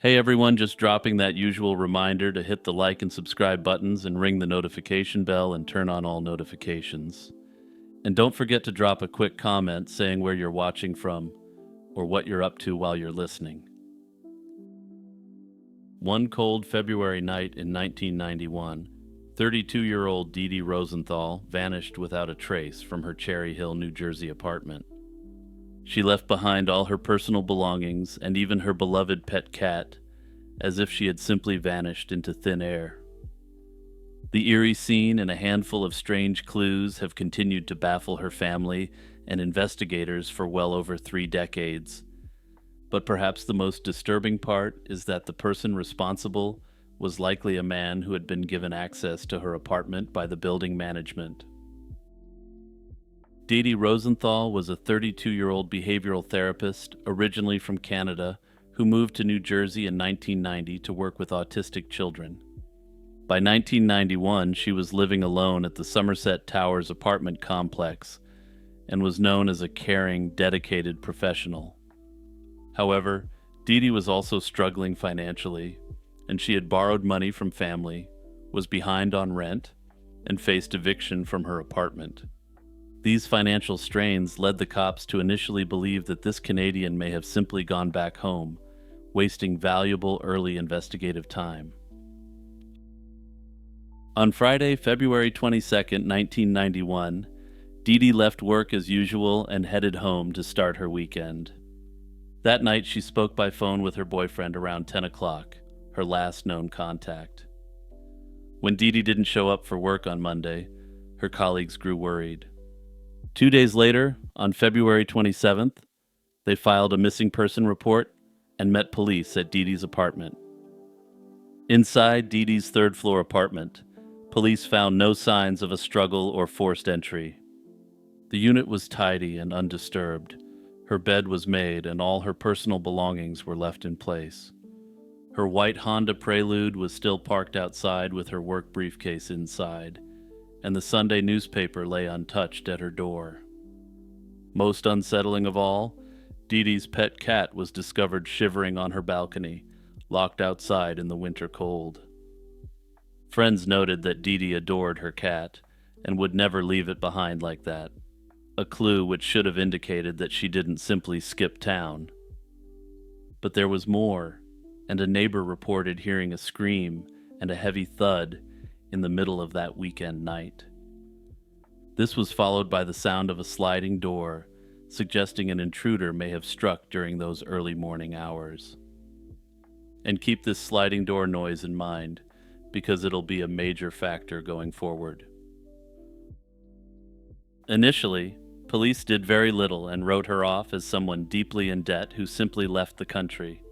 Hey everyone, just dropping that usual reminder to hit the like and subscribe buttons and ring the notification bell and turn on all notifications. And don't forget to drop a quick comment saying where you're watching from or what you're up to while you're listening. One cold February night in 1991, 32-year-old Dee Dee Rosenthal vanished without a trace from her Cherry Hill, New Jersey apartment. She left behind all her personal belongings and even her beloved pet cat, as if she had simply vanished into thin air. The eerie scene and a handful of strange clues have continued to baffle her family and investigators for well over 3 decades. But perhaps the most disturbing part is that the person responsible was likely a man who had been given access to her apartment by the building management. Dee Dee Rosenthal was a 32-year-old behavioral therapist originally from Canada who moved to New Jersey in 1990 to work with autistic children. By 1991, she was living alone at the Somerset Towers apartment complex and was known as a caring, dedicated professional. However, Dee Dee was also struggling financially, and she had borrowed money from family, was behind on rent, and faced eviction from her apartment. These financial strains led the cops to initially believe that this Canadian may have simply gone back home, wasting valuable early investigative time. On Friday, February 22, 1991, Dee Dee left work as usual and headed home to start her weekend. That night, she spoke by phone with her boyfriend around 10 o'clock, her last known contact. When Dee Dee didn't show up for work on Monday, her colleagues grew worried. 2 days later, on February 27th, they filed a missing person report and met police at Dee Dee's apartment. Inside Dee Dee's third-floor apartment, police found no signs of a struggle or forced entry. The unit was tidy and undisturbed. Her bed was made and all her personal belongings were left in place. Her white Honda Prelude was still parked outside with her work briefcase inside, and the Sunday newspaper lay untouched at her door. Most unsettling of all, Dee Dee's pet cat was discovered shivering on her balcony, locked outside in the winter cold. Friends noted that Dee Dee adored her cat and would never leave it behind like that, a clue which should have indicated that she didn't simply skip town. But there was more, and a neighbor reported hearing a scream and a heavy thud in the middle of that weekend night. This was followed by the sound of a sliding door, suggesting an intruder may have struck during those early morning hours. And keep this sliding door noise in mind, because it'll be a major factor going forward. Initially, police did very little and wrote her off as someone deeply in debt who simply left the country.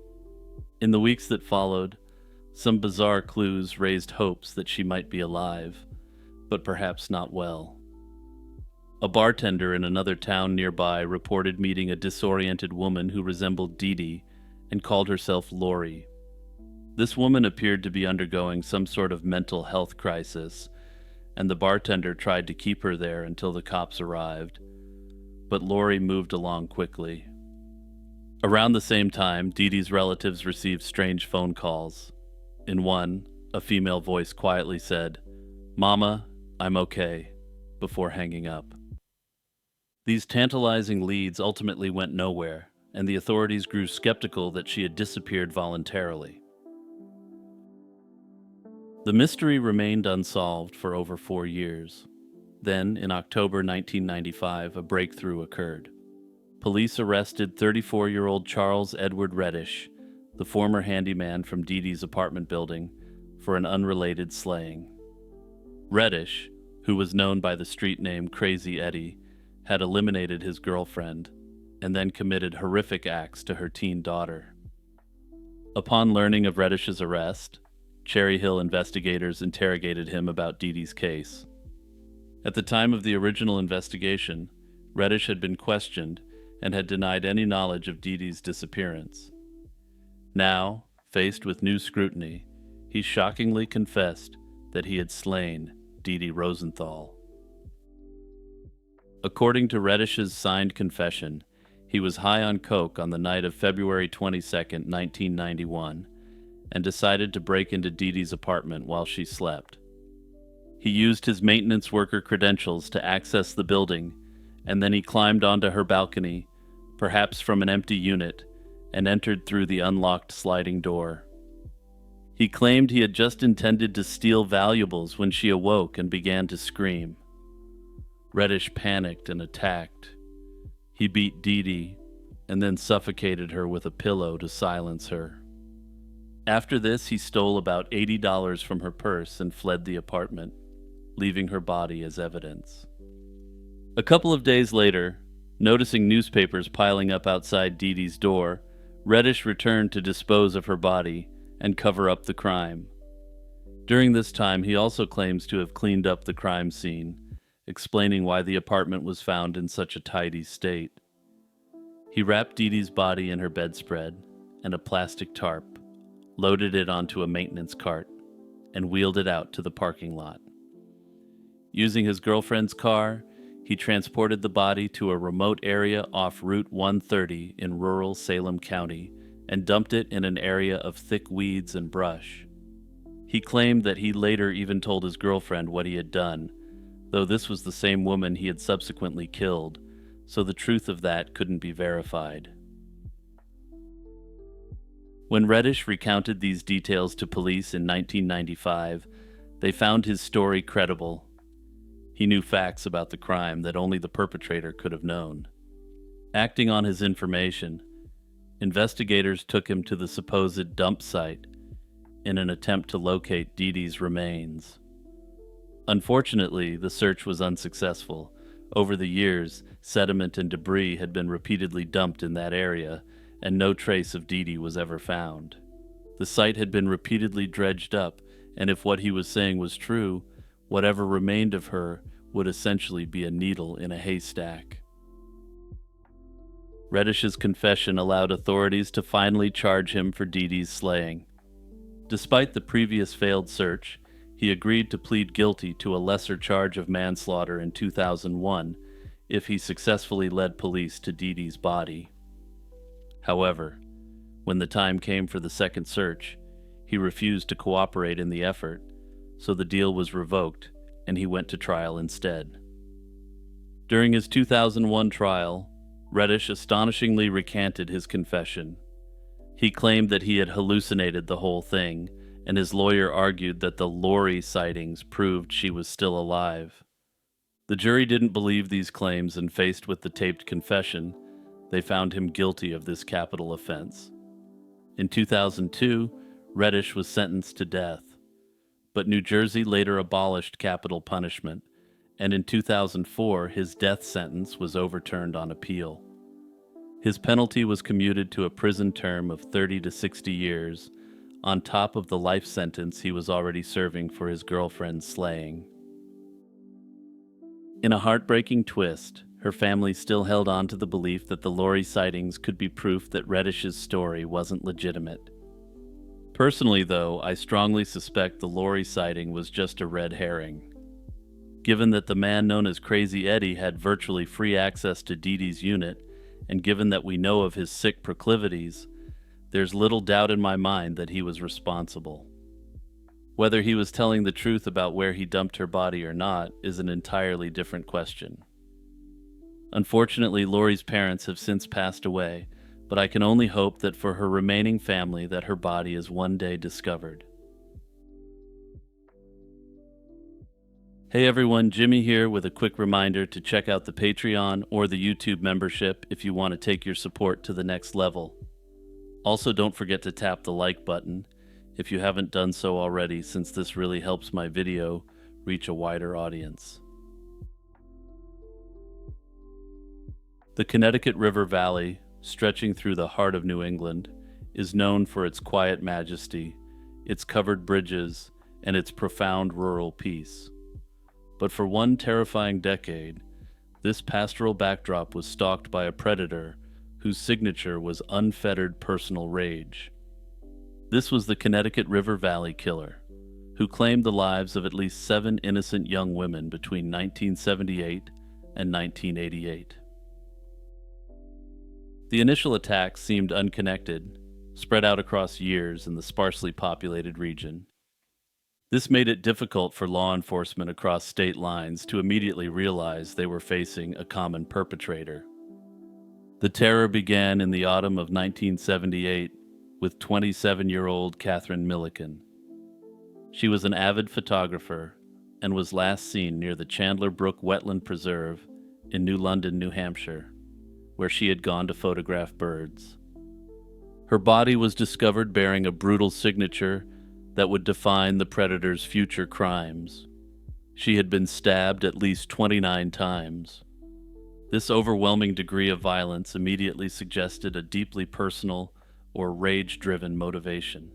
In the weeks that followed, some bizarre clues raised hopes that she might be alive, but perhaps not well. A bartender in another town nearby reported meeting a disoriented woman who resembled Dee Dee and called herself Lori. This woman appeared to be undergoing some sort of mental health crisis, and the bartender tried to keep her there until the cops arrived, but Lori moved along quickly. Around the same time, Dee Dee's relatives received strange phone calls. In one, a female voice quietly said, "Mama, I'm okay," before hanging up. These tantalizing leads ultimately went nowhere, and the authorities grew skeptical that she had disappeared voluntarily. The mystery remained unsolved for over 4 years. Then, in October 1995, a breakthrough occurred. Police arrested 34-year-old Charles Edward Reddish, the former handyman from Dee Dee's apartment building, for an unrelated slaying. Reddish, who was known by the street name Crazy Eddie, had eliminated his girlfriend and then committed horrific acts to her teen daughter. Upon learning of Reddish's arrest, Cherry Hill investigators interrogated him about Dee Dee's case. At the time of the original investigation, Reddish had been questioned and had denied any knowledge of Dee Dee's disappearance. Now, faced with new scrutiny, he shockingly confessed that he had slain Dee Dee Rosenthal. According to Reddish's signed confession, he was high on coke on the night of February 22, 1991, and decided to break into Dee Dee's apartment while she slept. He used his maintenance worker credentials to access the building, and then he climbed onto her balcony, perhaps from an empty unit, and entered through the unlocked sliding door. He claimed he had just intended to steal valuables when she awoke and began to scream. Reddish panicked and attacked. He beat Dee Dee and then suffocated her with a pillow to silence her. After this, he stole about $80 from her purse and fled the apartment, leaving her body as evidence. A couple of days later, noticing newspapers piling up outside Dee Dee's door, Reddish returned to dispose of her body and cover up the crime. During this time, he also claims to have cleaned up the crime scene, explaining why the apartment was found in such a tidy state. He wrapped Dee Dee's body in her bedspread and a plastic tarp, loaded it onto a maintenance cart, and wheeled it out to the parking lot. Using his girlfriend's car, he transported the body to a remote area off Route 130 in rural Salem County and dumped it in an area of thick weeds and brush. He claimed that he later even told his girlfriend what he had done, though this was the same woman he had subsequently killed, so the truth of that couldn't be verified. When Reddish recounted these details to police in 1995, they found his story credible. He knew facts about the crime that only the perpetrator could have known. Acting on his information, investigators took him to the supposed dump site in an attempt to locate Dee Dee's remains. Unfortunately, the search was unsuccessful. Over the years, sediment and debris had been repeatedly dumped in that area, and no trace of Dee Dee was ever found. The site had been repeatedly dredged up, and if what he was saying was true, whatever remained of her would essentially be a needle in a haystack. Reddish's confession allowed authorities to finally charge him for Dee Dee's slaying. Despite the previous failed search, he agreed to plead guilty to a lesser charge of manslaughter in 2001 if he successfully led police to Dee Dee's body. However, when the time came for the second search, he refused to cooperate in the effort, so the deal was revoked and he went to trial instead. During his 2001 trial, Reddish astonishingly recanted his confession. He claimed that he had hallucinated the whole thing, and his lawyer argued that the Lori sightings proved she was still alive. The jury didn't believe these claims, and faced with the taped confession, they found him guilty of this capital offense. In 2002, Reddish was sentenced to death, but New Jersey later abolished capital punishment, and in 2004 his death sentence was overturned on appeal. His penalty was commuted to a prison term of 30 to 60 years, on top of the life sentence he was already serving for his girlfriend's slaying. In a heartbreaking twist, her family still held on to the belief that the Lori sightings could be proof that Reddish's story wasn't legitimate. Personally, though, I strongly suspect the Lori sighting was just a red herring. Given that the man known as Crazy Eddie had virtually free access to Dee Dee's unit, and given that we know of his sick proclivities, there's little doubt in my mind that he was responsible. Whether he was telling the truth about where he dumped her body or not is an entirely different question. Unfortunately, Lori's parents have since passed away, but I can only hope that for her remaining family that her body is one day discovered. Hey everyone, Jimmy here with a quick reminder to check out the Patreon or the YouTube membership if you want to take your support to the next level. Also, don't forget to tap the like button if you haven't done so already, since this really helps my video reach a wider audience. The Connecticut River Valley, stretching through the heart of New England, is known for its quiet majesty, its covered bridges, and its profound rural peace. But for one terrifying decade, this pastoral backdrop was stalked by a predator whose signature was unfettered personal rage. This was the Connecticut River Valley Killer, who claimed the lives of at least 7 innocent young women between 1978 and 1988. The initial attacks seemed unconnected, spread out across years in the sparsely populated region. This made it difficult for law enforcement across state lines to immediately realize they were facing a common perpetrator. The terror began in the autumn of 1978 with 27-year-old Catherine Milliken. She was an avid photographer and was last seen near the Chandler Brook Wetland Preserve in New London, New Hampshire, where she had gone to photograph birds. Her body was discovered bearing a brutal signature that would define the predator's future crimes. She had been stabbed at least 29 times. This overwhelming degree of violence immediately suggested a deeply personal or rage-driven motivation.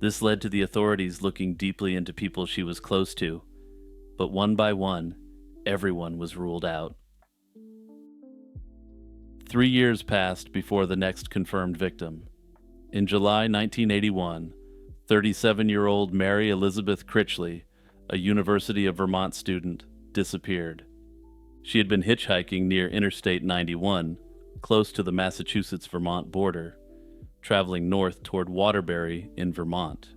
This led to the authorities looking deeply into people she was close to, but one by one, everyone was ruled out. 3 years passed before the next confirmed victim. In July 1981, 37-year-old Mary Elizabeth Critchley, a University of Vermont student, disappeared. She had been hitchhiking near Interstate 91, close to the Massachusetts-Vermont border, traveling north toward Waterbury in Vermont.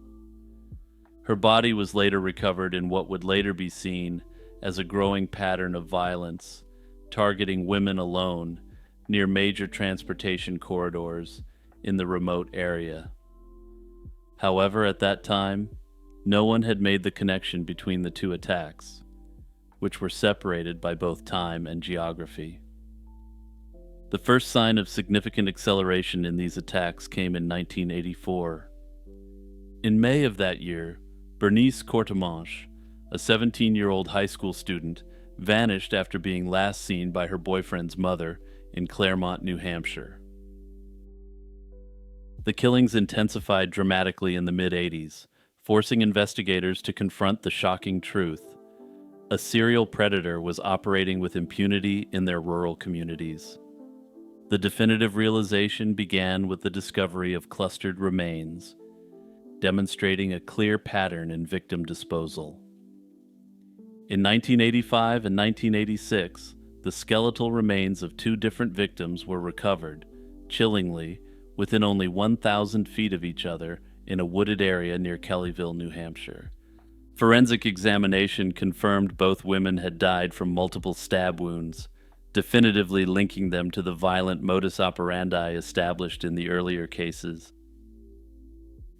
Her body was later recovered in what would later be seen as a growing pattern of violence, targeting women alone near major transportation corridors in the remote area. However, at that time, no one had made the connection between the two attacks, which were separated by both time and geography. The first sign of significant acceleration in these attacks came in 1984. In May of that year, Bernice Courtemanche, a 17-year-old high school student, vanished after being last seen by her boyfriend's mother in Claremont, New Hampshire. The killings intensified dramatically in the mid-'80s, forcing investigators to confront the shocking truth. A serial predator was operating with impunity in their rural communities. The definitive realization began with the discovery of clustered remains, demonstrating a clear pattern in victim disposal. In 1985 and 1986, the skeletal remains of 2 different victims were recovered, chillingly, within only 1,000 feet of each other in a wooded area near Kellyville, New Hampshire. Forensic examination confirmed both women had died from multiple stab wounds, definitively linking them to the violent modus operandi established in the earlier cases.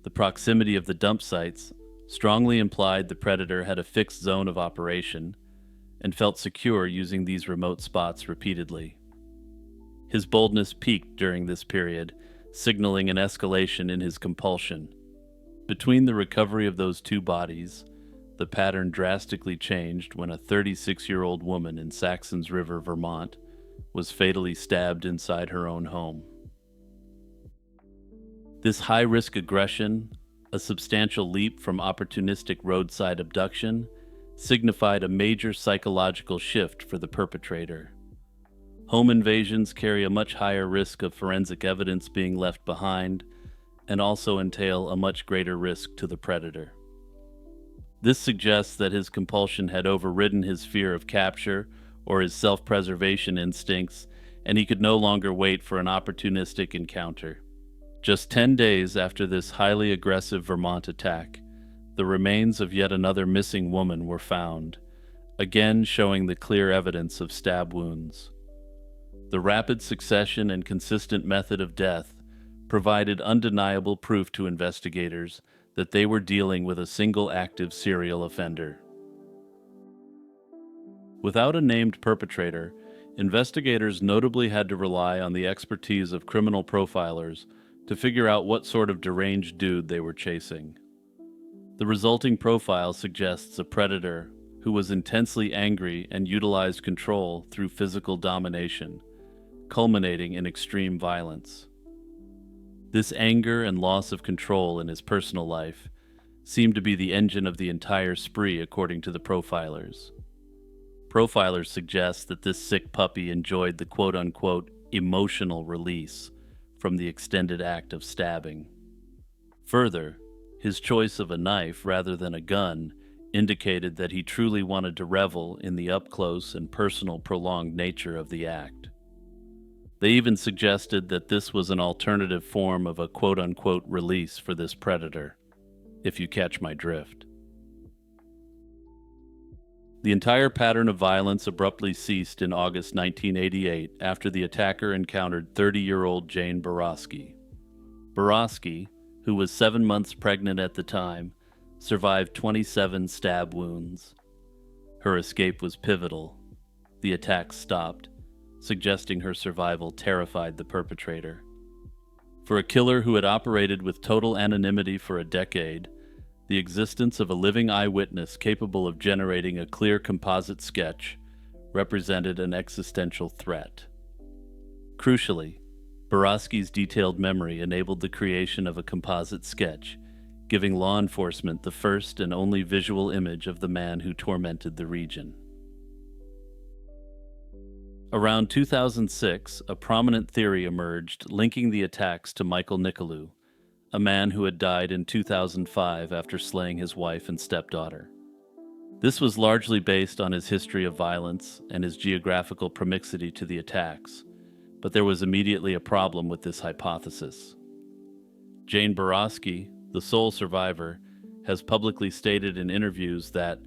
The proximity of the dump sites strongly implied the predator had a fixed zone of operation and felt secure using these remote spots repeatedly. His boldness peaked during this period, signaling an escalation in his compulsion. Between the recovery of those 2 bodies, the pattern drastically changed when a 36-year-old woman in Saxons River, Vermont, was fatally stabbed inside her own home. This high-risk aggression, a substantial leap from opportunistic roadside abduction, signified a major psychological shift for the perpetrator. Home invasions carry a much higher risk of forensic evidence being left behind and also entail a much greater risk to the predator. This suggests that his compulsion had overridden his fear of capture or his self-preservation instincts, and he could no longer wait for an opportunistic encounter. Just 10 days after this highly aggressive Vermont attack, the remains of yet another missing woman were found, again showing the clear evidence of stab wounds. The rapid succession and consistent method of death provided undeniable proof to investigators that they were dealing with a single active serial offender. Without a named perpetrator, investigators notably had to rely on the expertise of criminal profilers to figure out what sort of deranged dude they were chasing. The resulting profile suggests a predator who was intensely angry and utilized control through physical domination, culminating in extreme violence. This anger and loss of control in his personal life seemed to be the engine of the entire spree, according to the profilers. Profilers suggest that this sick puppy enjoyed the quote-unquote emotional release from the extended act of stabbing. Further, his choice of a knife rather than a gun indicated that he truly wanted to revel in the up-close and personal prolonged nature of the act. They even suggested that this was an alternative form of a quote-unquote release for this predator, if you catch my drift. The entire pattern of violence abruptly ceased in August 1988 after the attacker encountered 30-year-old Jane Borowski. Borowski, who was 7 months pregnant at the time, survived 27 stab wounds. Her escape was pivotal. The attack stopped, suggesting her survival terrified the perpetrator. For a killer who had operated with total anonymity for a decade, the existence of a living eyewitness capable of generating a clear composite sketch represented an existential threat. Crucially, Borowski's detailed memory enabled the creation of a composite sketch, giving law enforcement the first and only visual image of the man who tormented the region. Around 2006, a prominent theory emerged linking the attacks to Michael Nicolou, a man who had died in 2005 after slaying his wife and stepdaughter. This was largely based on his history of violence and his geographical proximity to the attacks, but there was immediately a problem with this hypothesis. Jane Borowski, the sole survivor, has publicly stated in interviews that,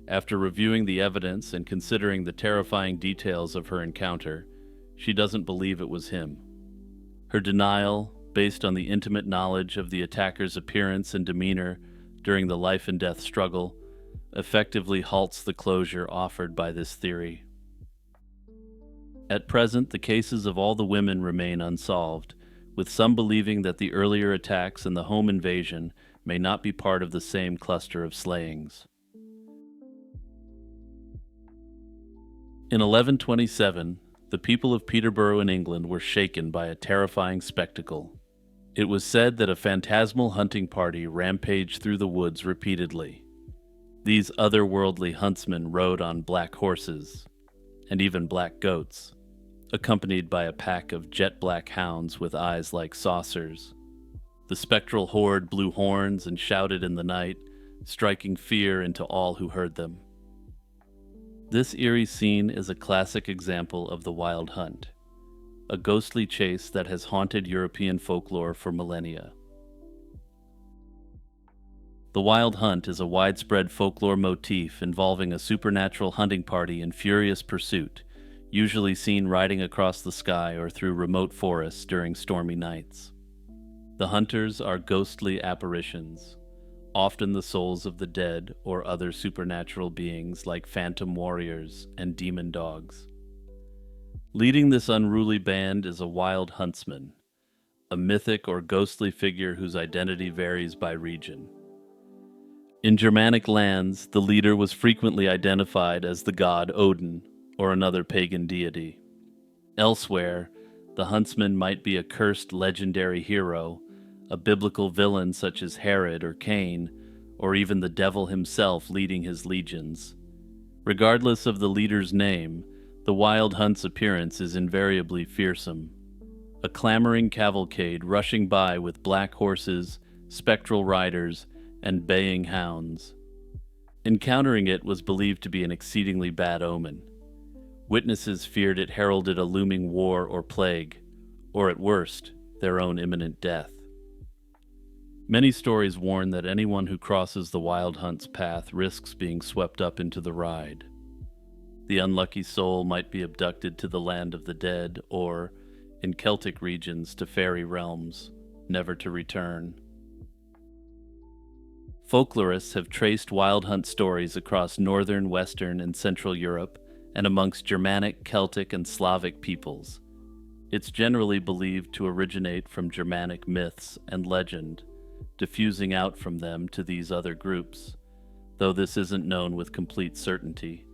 after reviewing the evidence and considering the terrifying details of her encounter, she doesn't believe it was him. Her denial, based on the intimate knowledge of the attacker's appearance and demeanor during the life-and-death struggle, effectively halts the closure offered by this theory. At present, the cases of all the women remain unsolved, with some believing that the earlier attacks and the home invasion may not be part of the same cluster of slayings. In 1127, the people of Peterborough in England were shaken by a terrifying spectacle. It was said that a phantasmal hunting party rampaged through the woods repeatedly. These otherworldly huntsmen rode on black horses, and even black goats, accompanied by a pack of jet-black hounds with eyes like saucers. The spectral horde blew horns and shouted in the night, striking fear into all who heard them. This eerie scene is a classic example of the wild hunt, a ghostly chase that has haunted European folklore for millennia. The wild hunt is a widespread folklore motif involving a supernatural hunting party in furious pursuit, usually seen riding across the sky or through remote forests during stormy nights. The hunters are ghostly apparitions, often the souls of the dead or other supernatural beings like phantom warriors and demon dogs. Leading this unruly band is a wild huntsman, a mythic or ghostly figure whose identity varies by region. In Germanic lands, the leader was frequently identified as the god Odin or another pagan deity. Elsewhere, the huntsman might be a cursed legendary hero, a biblical villain such as Herod or Cain, or even the devil himself leading his legions. Regardless of the leader's name, the wild hunt's appearance is invariably fearsome. A clamoring cavalcade rushing by with black horses, spectral riders, and baying hounds. Encountering it was believed to be an exceedingly bad omen. Witnesses feared it heralded a looming war or plague, or at worst, their own imminent death. Many stories warn that anyone who crosses the wild hunt's path risks being swept up into the ride. The unlucky soul might be abducted to the land of the dead or, in Celtic regions, to fairy realms, never to return. Folklorists have traced wild hunt stories across northern, western, and central Europe and amongst Germanic, Celtic, and Slavic peoples. It's generally believed to originate from Germanic myths and legend, diffusing out from them to these other groups, though this isn't known with complete certainty.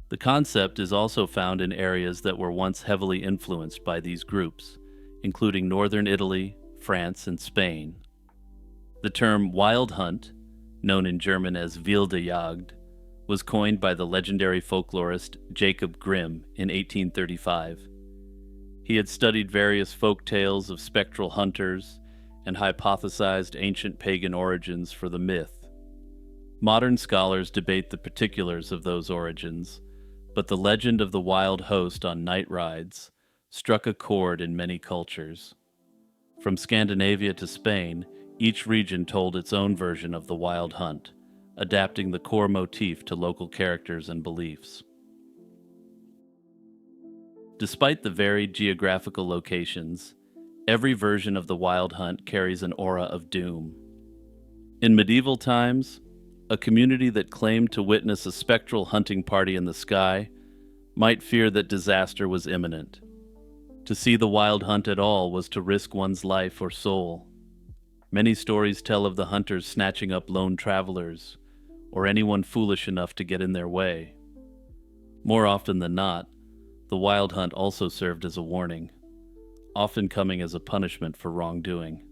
The concept is also found in areas that were once heavily influenced by these groups, including northern Italy, France, and Spain. The term wild hunt, known in German as wilde Jagd, was coined by the legendary folklorist Jacob Grimm in 1835. He had studied various folk tales of spectral hunters and hypothesized ancient pagan origins for the myth. Modern scholars debate the particulars of those origins, but the legend of the wild host on night rides, struck a chord in many cultures. From Scandinavia to Spain, each region told its own version of the wild hunt, adapting the core motif to local characters and beliefs. Despite the varied geographical locations, every version of the wild hunt carries an aura of doom. In medieval times, a community that claimed to witness a spectral hunting party in the sky might fear that disaster was imminent. To see the wild hunt at all was to risk one's life or soul. Many stories tell of the hunters snatching up lone travelers, or anyone foolish enough to get in their way. More often than not, the wild hunt also served as a warning, often coming as a punishment for wrongdoing.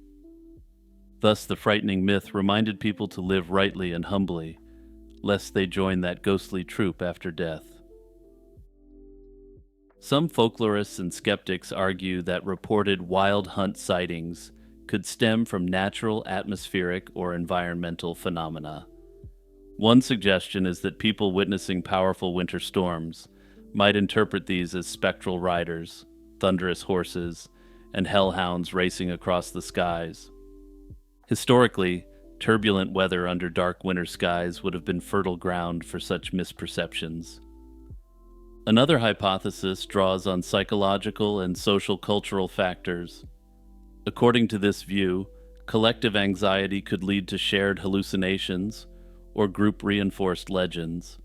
Thus, the frightening myth reminded people to live rightly and humbly, lest they join that ghostly troop after death. Some folklorists and skeptics argue that reported wild hunt sightings could stem from natural atmospheric or environmental phenomena. One suggestion is that people witnessing powerful winter storms might interpret these as spectral riders, thunderous horses, and hellhounds racing across the skies. Historically, turbulent weather under dark winter skies would have been fertile ground for such misperceptions. Another hypothesis draws on psychological and social cultural factors. According to this view, collective anxiety could lead to shared hallucinations or group-reinforced legends.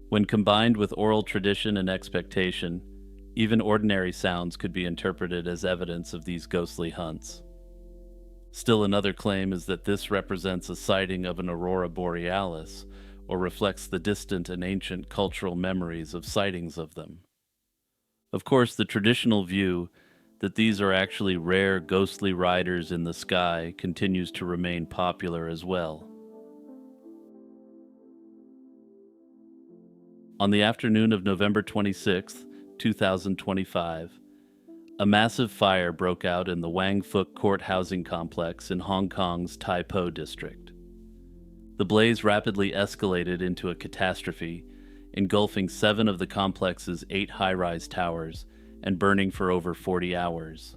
When combined with oral tradition and expectation, even ordinary sounds could be interpreted as evidence of these ghostly hunts. Still another claim is that this represents a sighting of an aurora borealis, or reflects the distant and ancient cultural memories of sightings of them. Of course, the traditional view that these are actually rare ghostly riders in the sky continues to remain popular as well. On the afternoon of November 26, 2025, a massive fire broke out in the Wang Fuk Court housing complex in Hong Kong's Tai Po district. The blaze rapidly escalated into a catastrophe, engulfing 7 of the complex's 8 high-rise towers and burning for over 40 hours.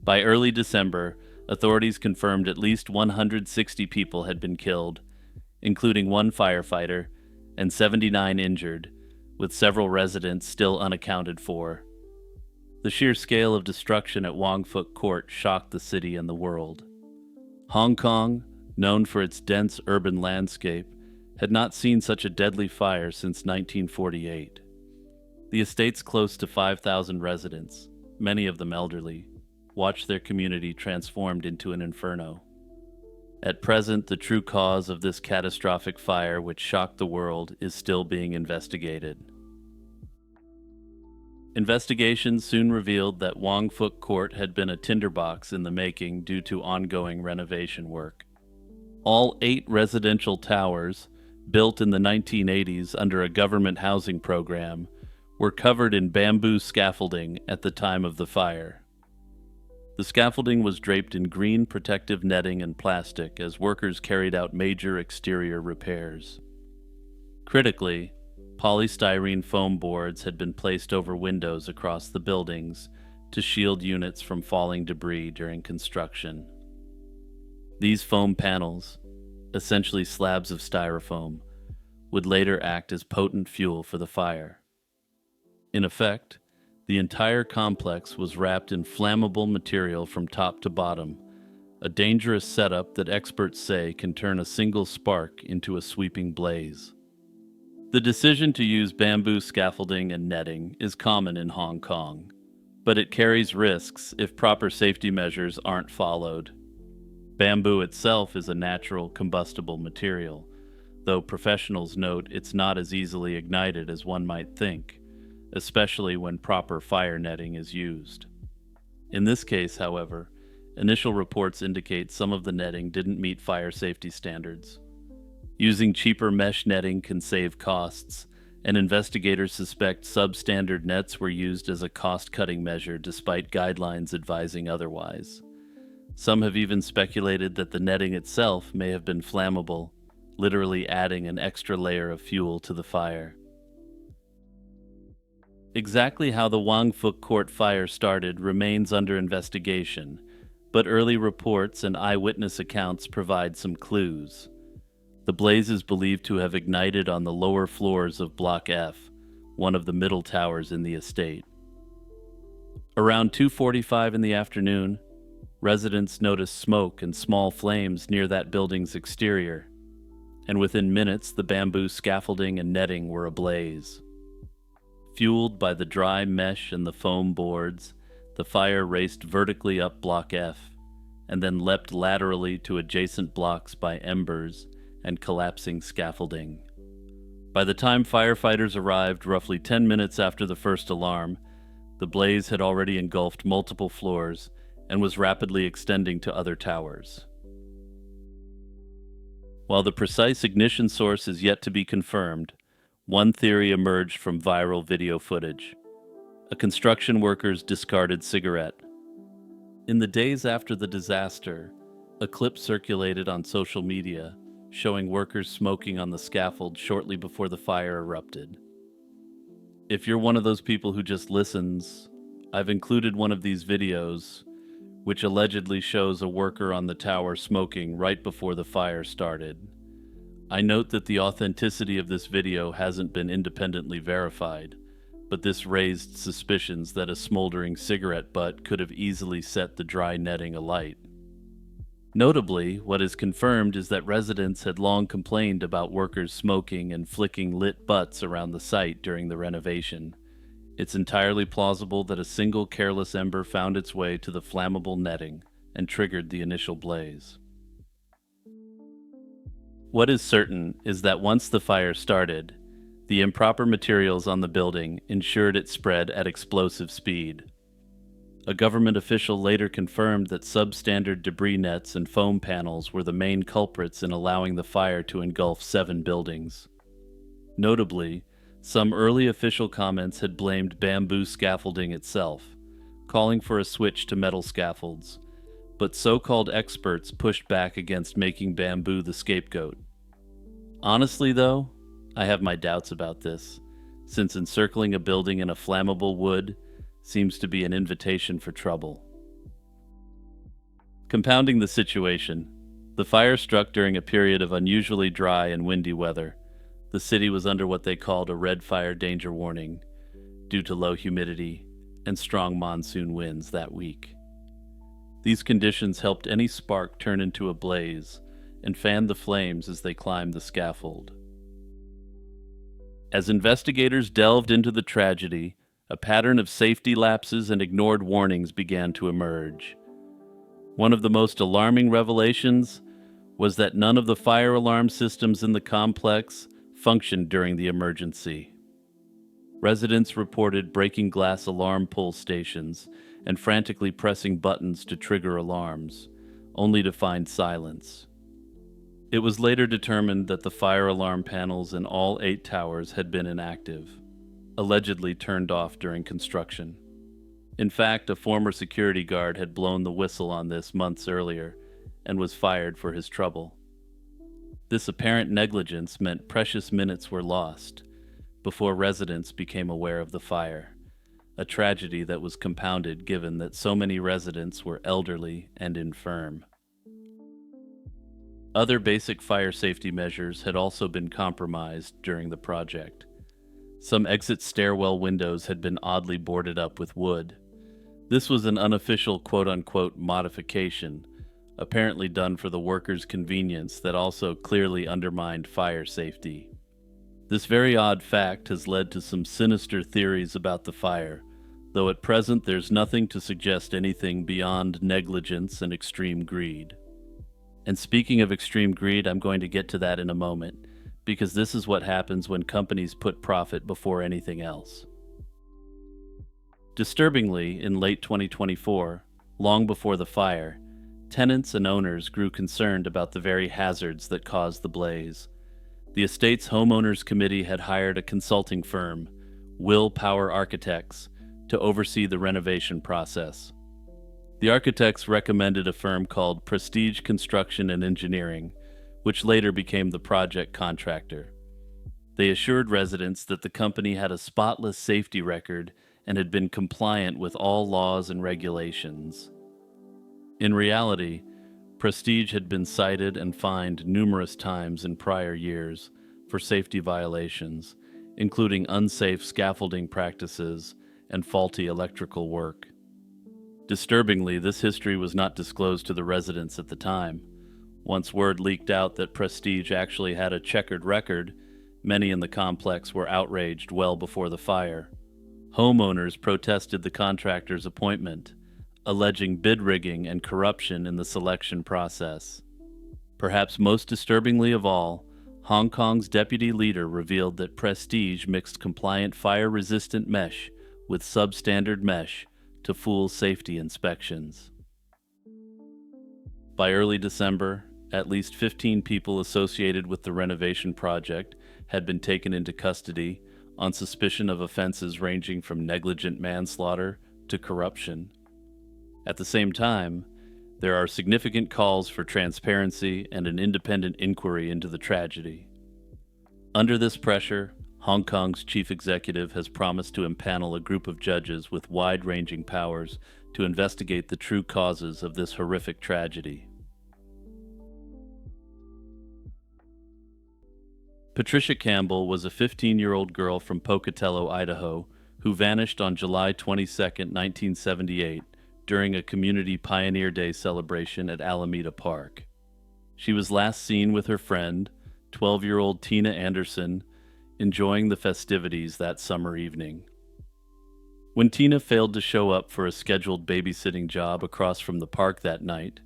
By early December, authorities confirmed at least 160 people had been killed, including 1 firefighter and 79 injured, with several residents still unaccounted for. The sheer scale of destruction at Wang Fuk Court shocked the city and the world. Hong Kong, known for its dense urban landscape, had not seen such a deadly fire since 1948. The estate's close to 5,000 residents, many of them elderly, watched their community transformed into an inferno. At present, the true cause of this catastrophic fire which shocked the world is still being investigated. Investigations soon revealed that Wang Fuk Court had been a tinderbox in the making due to ongoing renovation work. All 8 residential towers, built in the 1980s under a government housing program, were covered in bamboo scaffolding at the time of the fire. The scaffolding was draped in green protective netting and plastic as workers carried out major exterior repairs. Critically, polystyrene foam boards had been placed over windows across the buildings to shield units from falling debris during construction. These foam panels, essentially slabs of styrofoam, would later act as potent fuel for the fire. In effect, the entire complex was wrapped in flammable material from top to bottom, a dangerous setup that experts say can turn a single spark into a sweeping blaze. The decision to use bamboo scaffolding and netting is common in Hong Kong, but it carries risks if proper safety measures aren't followed. Bamboo itself is a natural combustible material, though professionals note it's not as easily ignited as one might think, especially when proper fire netting is used. In this case, however, initial reports indicate some of the netting didn't meet fire safety standards. Using cheaper mesh netting can save costs, and investigators suspect substandard nets were used as a cost-cutting measure despite guidelines advising otherwise. Some have even speculated that the netting itself may have been flammable, literally adding an extra layer of fuel to the fire. Exactly how the Wangfuk Court fire started remains under investigation, but early reports and eyewitness accounts provide some clues. The blaze is believed to have ignited on the lower floors of Block F, one of the middle towers in the estate. Around 2:45 in the afternoon, residents noticed smoke and small flames near that building's exterior, and within minutes the bamboo scaffolding and netting were ablaze. Fueled by the dry mesh and the foam boards, the fire raced vertically up Block F, and then leapt laterally to adjacent blocks by embers and collapsing scaffolding. By the time firefighters arrived roughly 10 minutes after the first alarm, the blaze had already engulfed multiple floors and was rapidly extending to other towers. While the precise ignition source is yet to be confirmed, one theory emerged from viral video footage: a construction worker's discarded cigarette. In the days after the disaster, a clip circulated on social media showing workers smoking on the scaffold shortly before the fire erupted. If you're one of those people who just listens, I've included one of these videos, which allegedly shows a worker on the tower smoking right before the fire started. I note that the authenticity of this video hasn't been independently verified, but this raised suspicions that a smoldering cigarette butt could have easily set the dry netting alight. Notably, what is confirmed is that residents had long complained about workers smoking and flicking lit butts around the site during the renovation. It's entirely plausible that a single careless ember found its way to the flammable netting and triggered the initial blaze. What is certain is that once the fire started, the improper materials on the building ensured it spread at explosive speed. A government official later confirmed that substandard debris nets and foam panels were the main culprits in allowing the fire to engulf 7 buildings. Notably, some early official comments had blamed bamboo scaffolding itself, calling for a switch to metal scaffolds, but so-called experts pushed back against making bamboo the scapegoat. Honestly, though, I have my doubts about this, since encircling a building in a flammable wood seems to be an invitation for trouble. Compounding the situation, the fire struck during a period of unusually dry and windy weather. The city was under what they called a red fire danger warning due to low humidity and strong monsoon winds that week. These conditions helped any spark turn into a blaze and fanned the flames as they climbed the scaffold. As investigators delved into the tragedy, a pattern of safety lapses and ignored warnings began to emerge. One of the most alarming revelations was that none of the fire alarm systems in the complex functioned during the emergency. Residents reported breaking glass alarm pull stations and frantically pressing buttons to trigger alarms, only to find silence. It was later determined that the fire alarm panels in all 8 towers had been inactive, allegedly turned off during construction. In fact, a former security guard had blown the whistle on this months earlier and was fired for his trouble. This apparent negligence meant precious minutes were lost before residents became aware of the fire, a tragedy that was compounded given that so many residents were elderly and infirm. Other basic fire safety measures had also been compromised during the project. Some exit stairwell windows had been oddly boarded up with wood. This was an unofficial quote-unquote modification, apparently done for the workers' convenience that also clearly undermined fire safety. This very odd fact has led to some sinister theories about the fire, though at present there's nothing to suggest anything beyond negligence and extreme greed. And speaking of extreme greed, I'm going to get to that in a moment, because this is what happens when companies put profit before anything else. Disturbingly, in late 2024, long before the fire, tenants and owners grew concerned about the very hazards that caused the blaze. The estate's homeowners committee had hired a consulting firm, Will Power Architects, to oversee the renovation process. The architects recommended a firm called Prestige Construction and Engineering, which later became the project contractor. They assured residents that the company had a spotless safety record and had been compliant with all laws and regulations. In reality, Prestige had been cited and fined numerous times in prior years for safety violations, including unsafe scaffolding practices and faulty electrical work. Disturbingly, this history was not disclosed to the residents at the time. Once word leaked out that Prestige actually had a checkered record, many in the complex were outraged well before the fire. Homeowners protested the contractor's appointment, alleging bid rigging and corruption in the selection process. Perhaps most disturbingly of all, Hong Kong's deputy leader revealed that Prestige mixed compliant fire-resistant mesh with substandard mesh to fool safety inspections. By early December, at least 15 people associated with the renovation project had been taken into custody on suspicion of offenses ranging from negligent manslaughter to corruption. At the same time, there are significant calls for transparency and an independent inquiry into the tragedy. Under this pressure, Hong Kong's chief executive has promised to impanel a group of judges with wide-ranging powers to investigate the true causes of this horrific tragedy. Patricia Campbell was a 15-year-old girl from Pocatello, Idaho, who vanished on July 22, 1978, during a community Pioneer Day celebration at Alameda Park. She was last seen with her friend, 12-year-old Tina Anderson, enjoying the festivities that summer evening. When Tina failed to show up for a scheduled babysitting job across from the park that night,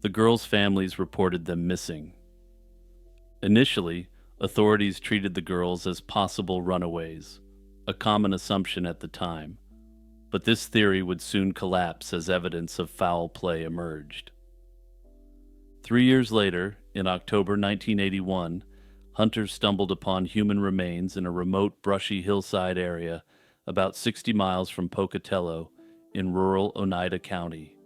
the girls' families reported them missing. Initially, authorities treated the girls as possible runaways, a common assumption at the time, but this theory would soon collapse as evidence of foul play emerged. 3 years later, in October 1981, hunters stumbled upon human remains in a remote, brushy hillside area about 60 miles from Pocatello in rural Oneida County.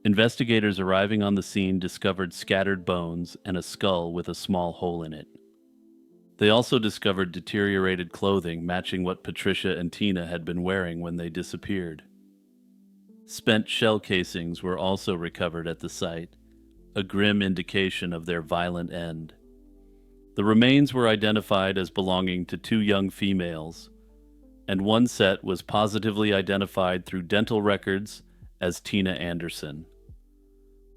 Investigators arriving on the scene discovered scattered bones and a skull with a small hole in it. They also discovered deteriorated clothing matching what Patricia and Tina had been wearing when they disappeared. Spent shell casings were also recovered at the site, a grim indication of their violent end. The remains were identified as belonging to 2 young females, and one set was positively identified through dental records as Tina Anderson.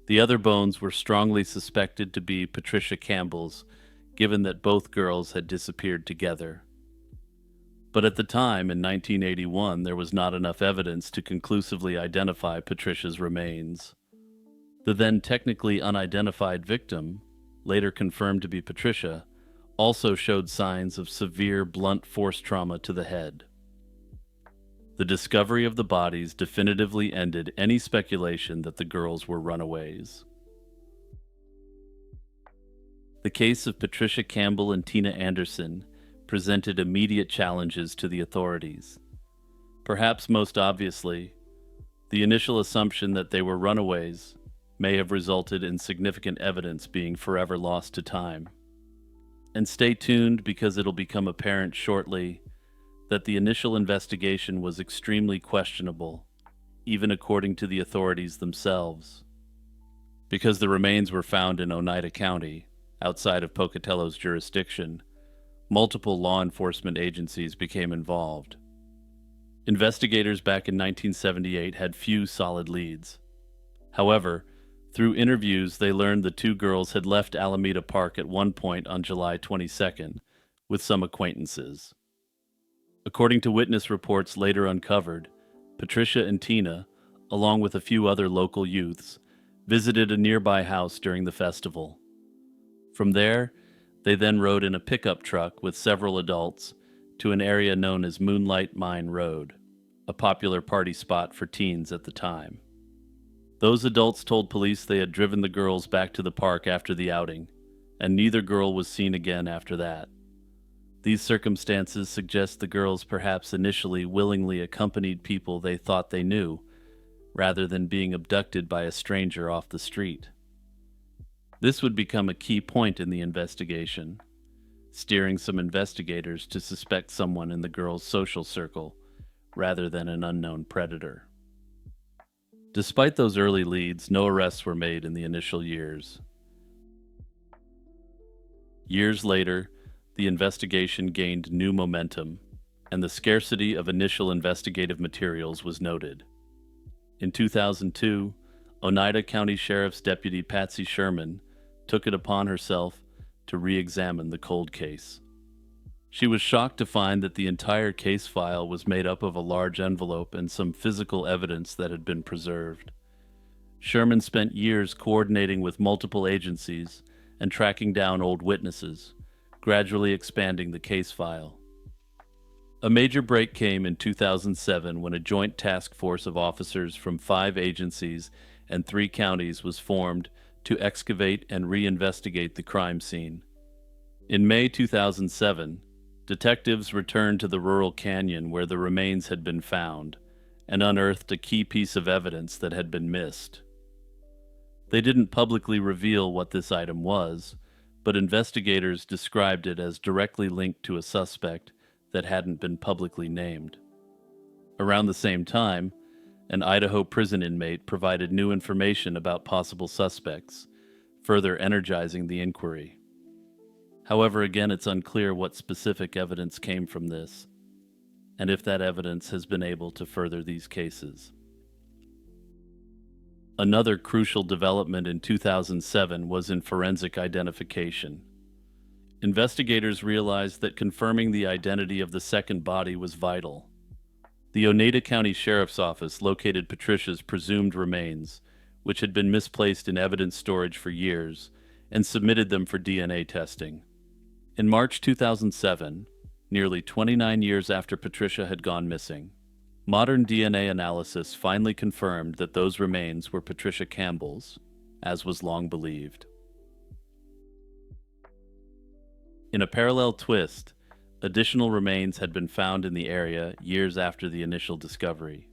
The other bones were strongly suspected to be Patricia Campbell's, given that both girls had disappeared together. But at the time, in 1981, there was not enough evidence to conclusively identify Patricia's remains. The then technically unidentified victim, later confirmed to be Patricia, also showed signs of severe blunt force trauma to the head. The discovery of the bodies definitively ended any speculation that the girls were runaways. The case of Patricia Campbell and Tina Anderson presented immediate challenges to the authorities. Perhaps most obviously, the initial assumption that they were runaways may have resulted in significant evidence being forever lost to time. And stay tuned, because it'll become apparent shortly that the initial investigation was extremely questionable, even according to the authorities themselves. Because the remains were found in Oneida County, outside of Pocatello's jurisdiction, multiple law enforcement agencies became involved. Investigators back in 1978 had few solid leads. However, through interviews, they learned the 2 girls had left Alameda Park at one point on July 22nd with some acquaintances. According to witness reports later uncovered, Patricia and Tina, along with a few other local youths, visited a nearby house during the festival. From there, they then rode in a pickup truck with several adults to an area known as Moonlight Mine Road, a popular party spot for teens at the time. Those adults told police they had driven the girls back to the park after the outing, and neither girl was seen again after that. These circumstances suggest the girls perhaps initially willingly accompanied people they thought they knew, rather than being abducted by a stranger off the street. This would become a key point in the investigation. steering some investigators to suspect someone in the girl's social circle rather than an unknown predator. Despite those early leads, no arrests were made in the initial years. Years later, the investigation gained new momentum, and the scarcity of initial investigative materials was noted. In 2002, Oneida County Sheriff's Deputy Patsy Sherman took it upon herself to re-examine the cold case. She was shocked to find that the entire case file was made up of a large envelope and some physical evidence that had been preserved. Sherman spent years coordinating with multiple agencies and tracking down old witnesses, gradually expanding the case file. A major break came in 2007 when a joint task force of officers from 5 agencies and 3 counties was formed to excavate and reinvestigate the crime scene. In May 2007, detectives returned to the rural canyon where the remains had been found and unearthed a key piece of evidence that had been missed. They didn't publicly reveal what this item was, but investigators described it as directly linked to a suspect that hadn't been publicly named. Around the same time, an Idaho prison inmate provided new information about possible suspects, further energizing the inquiry. However, again, it's unclear what specific evidence came from this, and if that evidence has been able to further these cases. Another crucial development in 2007 was in forensic identification. Investigators realized that confirming the identity of the second body was vital. The Oneida County Sheriff's Office located Patricia's presumed remains, which had been misplaced in evidence storage for years, and submitted them for DNA testing. In March 2007, nearly 29 years after Patricia had gone missing, modern DNA analysis finally confirmed that those remains were Patricia Campbell's, as was long believed. In a parallel twist, additional remains had been found in the area years after the initial discovery.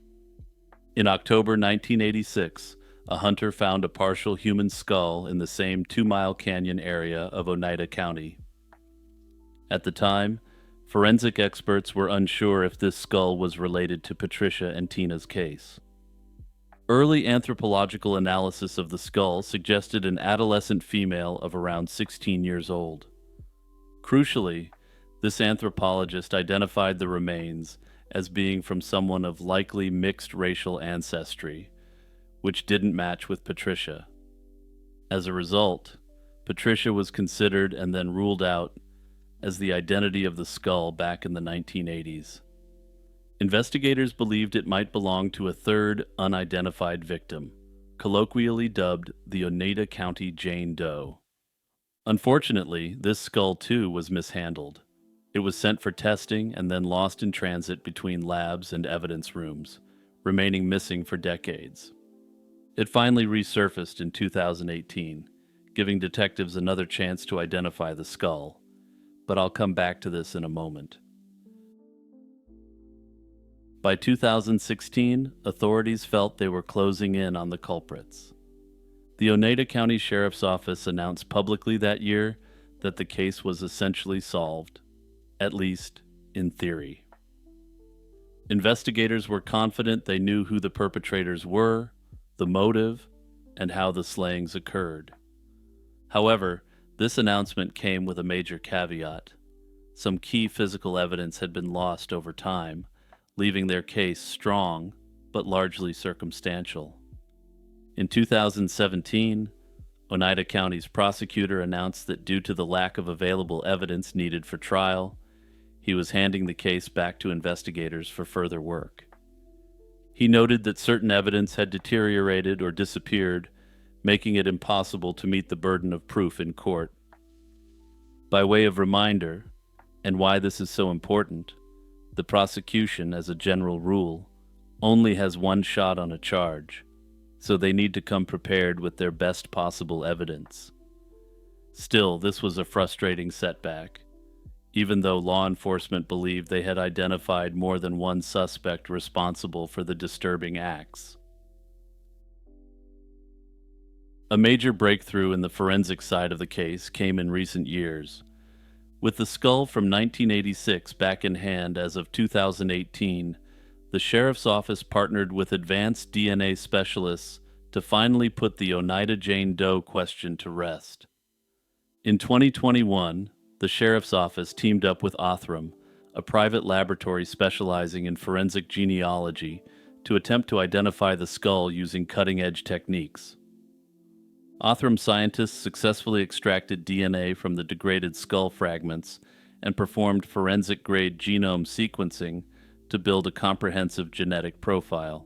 In October 1986, a hunter found a partial human skull in the same 2-mile canyon area of Oneida County. At the time, forensic experts were unsure if this skull was related to Patricia and Tina's case. Early anthropological analysis of the skull suggested an adolescent female of around 16 years old. Crucially, this anthropologist identified the remains as being from someone of likely mixed racial ancestry, which didn't match with Patricia. As a result, Patricia was considered and then ruled out as the identity of the skull back in the 1980s. Investigators believed it might belong to a third unidentified victim, colloquially dubbed the Oneida County Jane Doe. Unfortunately, this skull too was mishandled. It was sent for testing and then lost in transit between labs and evidence rooms, remaining missing for decades. It finally resurfaced in 2018, giving detectives another chance to identify the skull, but I'll come back to this in a moment. By 2016, authorities felt they were closing in on the culprits. The Oneida County Sheriff's Office announced publicly that year that the case was essentially solved, at least in theory. Investigators were confident they knew who the perpetrators were, the motive, and how the slayings occurred. However, this announcement came with a major caveat. Some key physical evidence had been lost over time, leaving their case strong but largely circumstantial. In 2017, Oneida County's prosecutor announced that due to the lack of available evidence needed for trial, he was handing the case back to investigators for further work. He noted that certain evidence had deteriorated or disappeared, making it impossible to meet the burden of proof in court. By way of reminder, and why this is so important, the prosecution, as a general rule, only has one shot on a charge, so they need to come prepared with their best possible evidence. Still, this was a frustrating setback, even though law enforcement believed they had identified more than one suspect responsible for the disturbing acts. A major breakthrough in the forensic side of the case came in recent years, With the skull from 1986 back in hand as of 2018, the Sheriff's Office partnered with advanced DNA specialists to finally put the Oneida Jane Doe question to rest. In 2021, the Sheriff's Office teamed up with Othram, a private laboratory specializing in forensic genealogy, to attempt to identify the skull using cutting-edge techniques. Othram scientists successfully extracted DNA from the degraded skull fragments and performed forensic-grade genome sequencing to build a comprehensive genetic profile.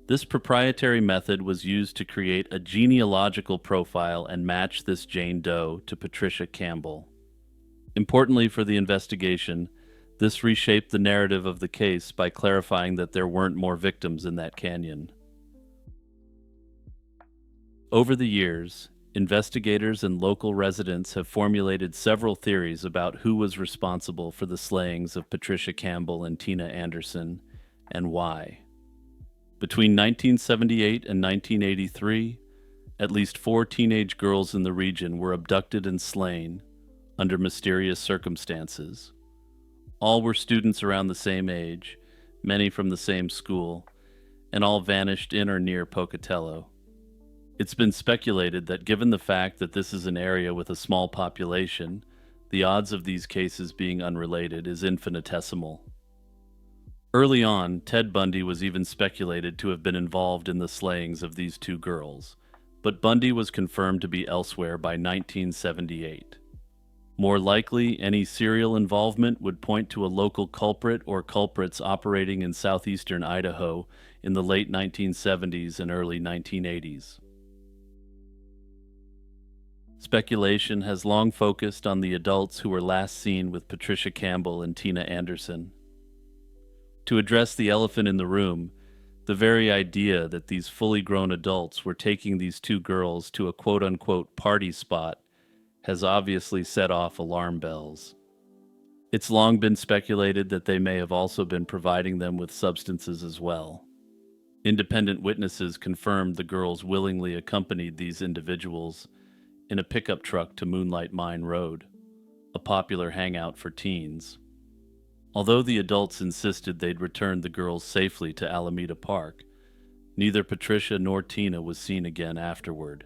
This proprietary method was used to create a genealogical profile and match this Jane Doe to Patricia Campbell. Importantly for the investigation, this reshaped the narrative of the case by clarifying that there weren't more victims in that canyon. Over the years, investigators and local residents have formulated several theories about who was responsible for the slayings of Patricia Campbell and Tina Anderson, and why. Between 1978 and 1983, at least 4 teenage girls in the region were abducted and slain under mysterious circumstances. All were students around the same age, many from the same school, and all vanished in or near Pocatello. It's been speculated that given the fact that this is an area with a small population, the odds of these cases being unrelated is infinitesimal. Early on, Ted Bundy was even speculated to have been involved in the slayings of these 2 girls, but Bundy was confirmed to be elsewhere by 1978. More likely, any serial involvement would point to a local culprit or culprits operating in southeastern Idaho in the late 1970s and early 1980s. Speculation has long focused on the adults who were last seen with Patricia Campbell and Tina Anderson. To address the elephant in the room, the very idea that these fully grown adults were taking these 2 girls to a quote-unquote party spot has obviously set off alarm bells. It's long been speculated that they may have also been providing them with substances as well. Independent witnesses confirmed the girls willingly accompanied these individuals in a pickup truck to Moonlight Mine Road, a popular hangout for teens. Although the adults insisted they'd return the girls safely to Alameda Park, neither Patricia nor Tina was seen again afterward,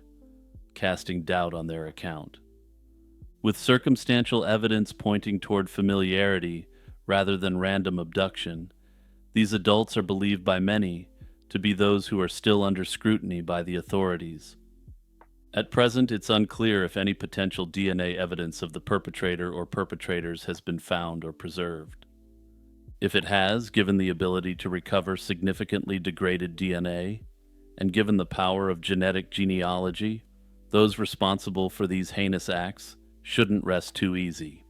casting doubt on their account. With circumstantial evidence pointing toward familiarity rather than random abduction, these adults are believed by many to be those who are still under scrutiny by the authorities. At present, it's unclear if any potential DNA evidence of the perpetrator or perpetrators has been found or preserved. If it has, given the ability to recover significantly degraded DNA, and given the power of genetic genealogy, those responsible for these heinous acts shouldn't rest too easy.